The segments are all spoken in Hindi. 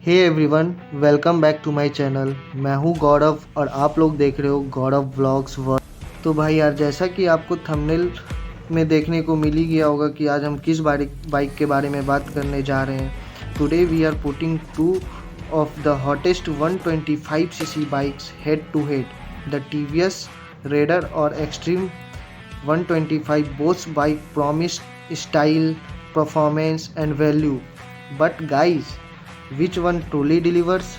Hey everyone, welcome back to my channel. मैं हूं गौरव और आप लोग देख रहे हो गौरव व्लॉग्स वर्ल्ड। तो भाई यार, जैसा कि आपको थंबनेल में देखने को मिल ही गया होगा कि आज हम किस बाइक के बारे में बात करने जा रहे हैं। Today we are putting two of the hottest 125cc bikes head to head, the TVS Raider और Xtreme 125। Both bike promise style, performance and value, but guys which one truly delivers.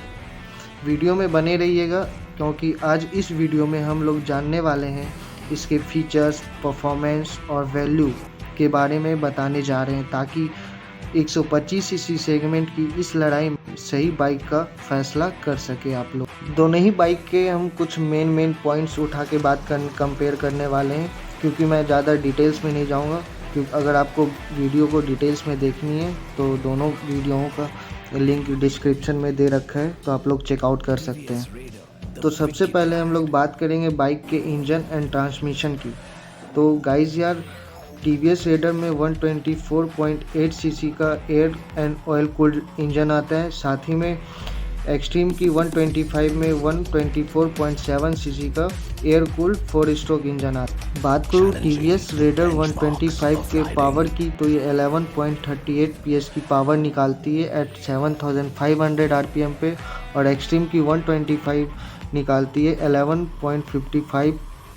Video में बने रहिएगा क्योंकि आज इस वीडियो में हम लोग जानने वाले हैं इसके फीचर्स, परफॉर्मेंस और वैल्यू के बारे में बताने जा रहे हैं, ताकि 125cc सेगमेंट की इस लड़ाई में सही बाइक का फैसला कर सके आप लोग। दोनों ही बाइक के हम कुछ मेन पॉइंट्स उठा के कंपेयर करने वाले हैं, क्योंकि मैं ज़्यादा डिटेल्स में नहीं जाऊंगा। क्योंकि अगर आपको वीडियो को डिटेल्स में देखनी है तो दोनों वीडियोओं का लिंक डिस्क्रिप्शन में दे रखा है, तो आप लोग चेकआउट कर सकते हैं। तो सबसे पहले हम लोग बात करेंगे बाइक के इंजन एंड ट्रांसमिशन की। तो गाइज यार, टीवीएस रेडर में 124.8cc का air and oil cooled engine आता है। साथ ही में एक्सट्रीम की 125 में 124.7cc का एयर कूल्ड 4 स्ट्रोक इंजन आता है। बात करूँ टीवीएस रेडर 125 के पावर की, तो ये 11.38 PS की पावर निकालती है एट 7500 RPM पे, और एक्सट्रीम की 125 निकालती है 11.55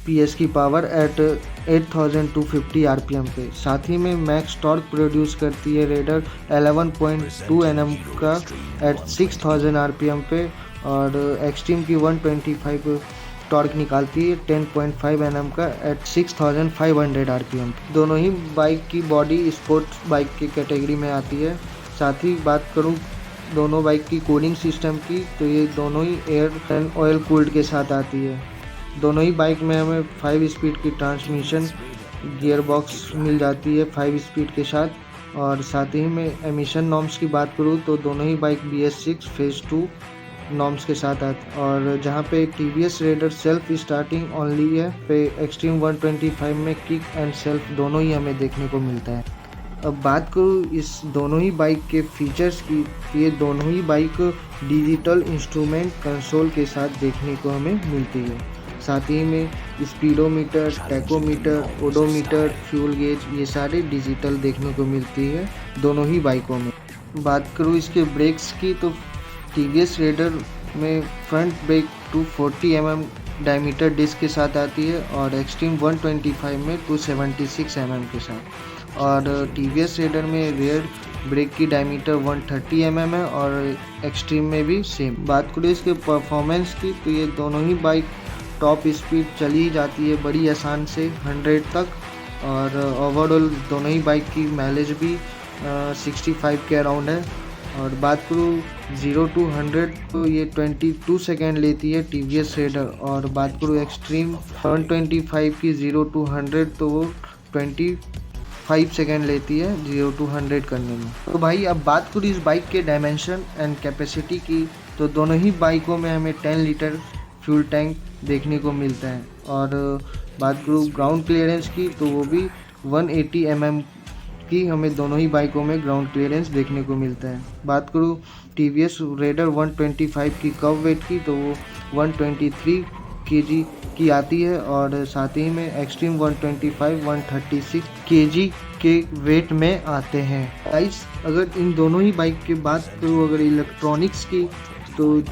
PS की पावर एट 8250 RPM पे। साथ ही में मैक्स टॉर्क प्रोड्यूस करती है रेडर 11.2 Nm का एट 6000 RPM पे, और एक्सट्रीम की 125 टॉर्क निकालती है 10.5 Nm का एट 6500 RPM पे। दोनों ही बाइक की बॉडी स्पोर्ट्स बाइक की कैटेगरी में आती है। साथ ही बात करूँ दोनों बाइक की कूलिंग सिस्टम की, तो ये दोनों ही एयर एंड ऑयल कूल्ड के साथ आती है। दोनों ही बाइक में हमें 5 स्पीड की ट्रांसमिशन गियर बॉक्स मिल जाती है 5 स्पीड के साथ। और साथ ही में एमिशन नॉर्म्स की बात करूँ तो दोनों ही बाइक BS6 फेज़ 2 नॉर्म्स के साथ आती है। और जहाँ पे TVS raider self starting only है, पे एक्सट्रीम 125 में किक एंड सेल्फ दोनों ही हमें देखने को मिलता है। अब बात करूँ इस दोनों ही बाइक के फीचर्स की, ये दोनों ही बाइक डिजिटल इंस्ट्रूमेंट कंसोल के साथ देखने को हमें मिलती है। साथ ही में speedometer, tachometer, odometer, fuel gauge, ये सारे डिजिटल देखने को मिलती है दोनों ही बाइकों में। बात करूँ इसके ब्रेक्स की, तो टीवीएस रेडर में front brake 240 mm diameter disc के साथ आती है, और एक्सट्रीम 125 में 276 mm के साथ। और टीवीएस रेडर में रियर ब्रेक की डायमीटर 130 mm है, और एक्सट्रीम में भी सेम। बात करें इसके परफॉर्मेंस की, तो ये दोनों ही बाइक टॉप स्पीड चली जाती है बड़ी आसान से 100 तक। और ओवरऑल दोनों ही बाइक की माइलेज भी 65 के अराउंड है। और बात करूँ 0 to 100 तो ये 22 सेकेंड लेती है टीवीएस रेडर। और बात करूँ एक्सट्रीम 125 की 0 to 100 तो वो 25 सेकेंड लेती है 0 to 100 करने में। तो भाई अब बात करूँ इस बाइक के डायमेंशन एंड कैपेसिटी की, तो दोनों ही बाइकों में हमें 10 लीटर फ्यूल टैंक देखने को मिलता है। और बात करूँ ग्राउंड क्लियरेंस की, तो वो भी 180 mm की हमें दोनों ही बाइकों में ग्राउंड क्लियरेंस देखने को मिलता है। बात करूँ टीवीएस रेडर 125 की कव वेट की, तो वो 123 kg की आती है। और साथ ही में एक्सट्रीम 125 136 kg के वेट में आते हैं। गाइस, अगर इन दोनों ही बाइक की बात करूँ अगर इलेक्ट्रॉनिक्स की, तो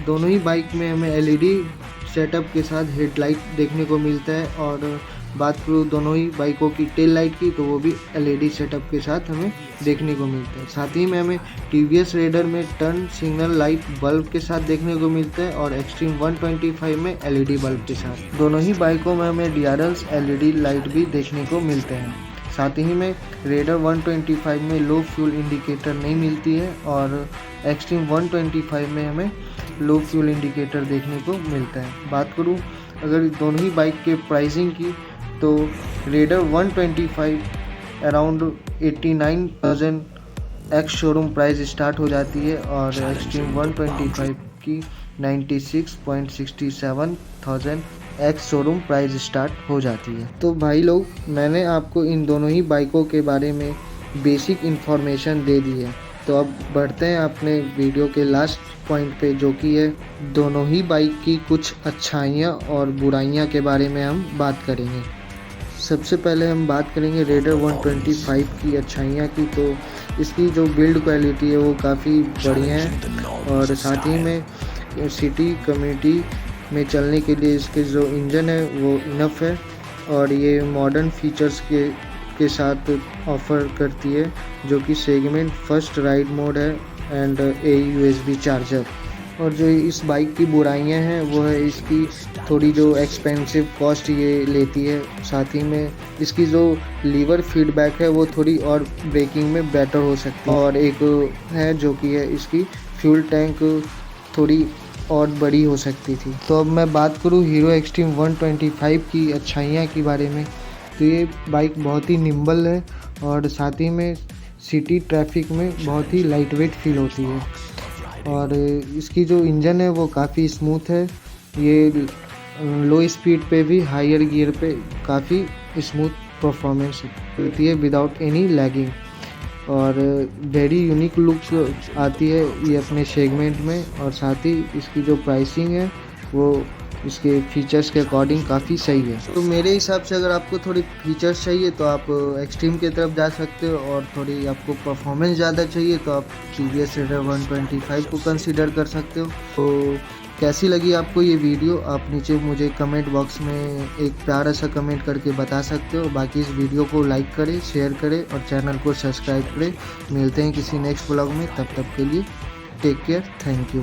दोनों ही बाइक में हमें LED सेटअप के साथ हेडलाइट देखने को मिलता है। और बात करूँ दोनों ही बाइकों की टेल लाइट की, तो वो भी LED सेटअप के साथ हमें देखने को मिलता है। साथ ही में हमें टीवीएस रेडर में टर्न सिग्नल लाइट बल्ब के साथ देखने को मिलता है, और एक्सट्रीम 125 में LED बल्ब के साथ। दोनों ही बाइकों में हमें DRLs LED लाइट भी देखने को मिलते हैं। साथ ही में रेडर 125 में लो फ्यूल इंडिकेटर नहीं मिलती है, और एक्सट्रीम 125 में हमें लो फ्यूल इंडिकेटर देखने को मिलता है। बात करूं अगर दोनों ही बाइक के प्राइसिंग की, तो raider 125 around 89,000 ex showroom price start हो जाती है, और एक्सट्रीम 125 की 96.67,000 एक्स शोरूम प्राइस स्टार्ट हो जाती है। तो भाई लोग, मैंने आपको इन दोनों ही बाइकों के बारे में बेसिक इन्फॉर्मेशन दे दी है। तो अब बढ़ते हैं अपने वीडियो के लास्ट पॉइंट पे, जो कि है दोनों ही बाइक की कुछ अच्छाइयाँ और बुराइयाँ के बारे में हम बात करेंगे। सबसे पहले हम बात करेंगे रेडर 125 की अच्छाइयाँ की। तो इसकी जो बिल्ड क्वालिटी है वो काफ़ी बढ़िया है, और साथ ही में सिटी कम्युनिटी में चलने के लिए इसके जो इंजन है वो इनफ है, और ये मॉडर्न फीचर्स के साथ ऑफ़र करती है, जो कि सेगमेंट फर्स्ट राइड मोड है एंड USB चार्जर। और जो इस बाइक की बुराइयां हैं वो है इसकी थोड़ी जो एक्सपेंसिव कॉस्ट ये लेती है, साथ ही में इसकी जो लीवर फीडबैक है वो थोड़ी और ब्रेकिंग में बेटर हो सकती है, और एक है जो कि है इसकी फ्यूल टैंक थोड़ी और बड़ी हो सकती थी। तो अब मैं बात करूँ हीरो एक्सट्रीम 125 की अच्छाइयाँ के बारे में, तो ये बाइक बहुत ही निम्बल है, और साथ ही में सिटी ट्रैफिक में बहुत ही लाइट वेट फील होती है, और इसकी जो इंजन है वो काफ़ी स्मूथ है। ये लो स्पीड पे भी हायर गियर पे काफ़ी स्मूथ परफॉर्मेंस देती है विदाउट एनी लैगिंग, और वेरी यूनिक लुक आती है ये अपने सेगमेंट में, और साथ ही इसकी जो प्राइसिंग है वो इसके फीचर्स के अकॉर्डिंग काफ़ी सही है। तो मेरे हिसाब से अगर आपको थोड़ी फीचर्स चाहिए तो आप एक्सट्रीम की तरफ जा सकते हो, और थोड़ी आपको परफॉर्मेंस ज़्यादा चाहिए तो आप TVS रेडर 125 को कंसीडर कर सकते हो। तो कैसी लगी आपको ये वीडियो, आप नीचे मुझे कमेंट बॉक्स में एक प्यारा सा कमेंट करके बता सकते हो। बाकी इस वीडियो को लाइक करें, शेयर करें और चैनल को सब्सक्राइब करें। मिलते हैं किसी नेक्स्ट व्लॉग में, तब तक के लिए टेक केयर, थैंक यू।